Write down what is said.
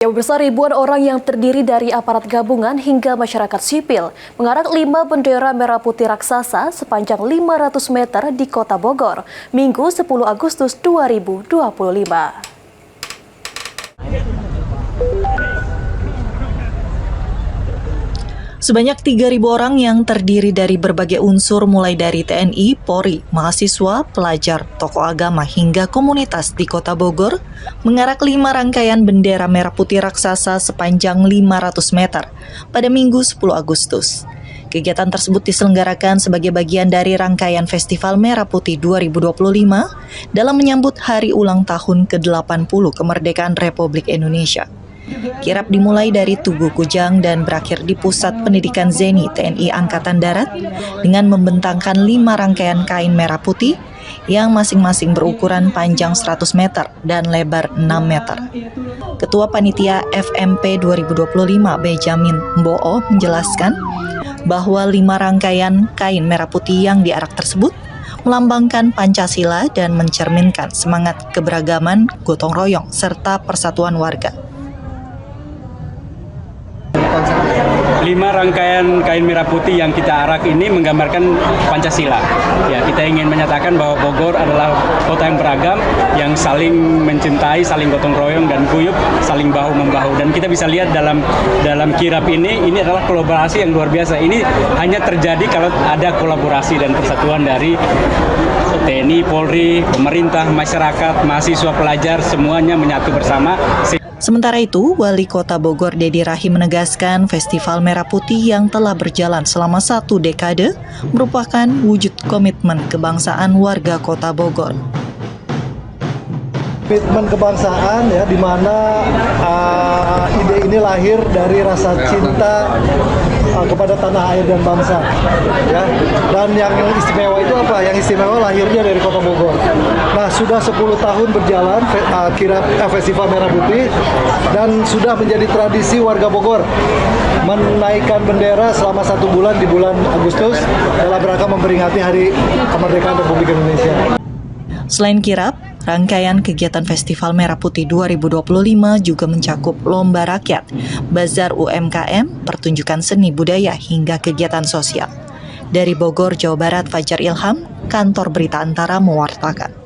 Ya, besar ribuan orang yang terdiri dari aparat gabungan hingga masyarakat sipil mengarak 5 bendera merah putih raksasa sepanjang 500 meter di Kota Bogor, Minggu 10 Agustus 2025. Sebanyak 3.000 orang yang terdiri dari berbagai unsur mulai dari TNI, Polri, mahasiswa, pelajar, tokoh agama hingga komunitas di Kota Bogor mengarak 5 rangkaian bendera merah putih raksasa sepanjang 500 meter pada Minggu 10 Agustus. Kegiatan tersebut diselenggarakan sebagai bagian dari rangkaian Festival Merah Putih 2025 dalam menyambut hari ulang tahun ke-80 kemerdekaan Republik Indonesia. Kirap dimulai dari Tugu Kujang dan berakhir di Pusat Pendidikan Zeni TNI Angkatan Darat dengan membentangkan 5 rangkaian kain merah putih yang masing-masing berukuran panjang 100 meter dan lebar 6 meter. Ketua Panitia FMP 2025 Benjamin Mbo'o menjelaskan bahwa 5 rangkaian kain merah putih yang diarak tersebut melambangkan Pancasila dan mencerminkan semangat keberagaman, gotong royong, serta persatuan warga. 5 rangkaian kain merah putih yang kita arak ini menggambarkan Pancasila. Ya, kita ingin menyatakan bahwa Bogor adalah kota yang beragam, yang saling mencintai, saling gotong royong dan guyup, saling bahu-membahu. Dan kita bisa lihat dalam kirap ini adalah kolaborasi yang luar biasa. Ini hanya terjadi kalau ada kolaborasi dan persatuan dari TNI, Polri, pemerintah, masyarakat, mahasiswa, pelajar, semuanya menyatu bersama. Sementara itu, Wali Kota Bogor Dedi Rahim menegaskan Festival Merah Putih yang telah berjalan selama 1 dekade merupakan wujud komitmen kebangsaan warga Kota Bogor. Komitmen kebangsaan ya, di mana ide ini lahir dari rasa cinta kepada tanah air dan bangsa ya. Dan yang istimewa itu apa? Yang istimewa lahirnya dari Kota Bogor. Nah, sudah 10 tahun berjalan kirap Festival Merah Putih dan sudah menjadi tradisi warga Bogor menaikkan bendera selama 1 bulan di bulan Agustus dalam rangka memperingati Hari Kemerdekaan Republik Indonesia. Selain kirap, rangkaian kegiatan Festival Merah Putih 2025 juga mencakup lomba rakyat, bazar UMKM, pertunjukan seni budaya hingga kegiatan sosial. Dari Bogor, Jawa Barat, Fajar Ilham, Kantor Berita Antara mewartakan.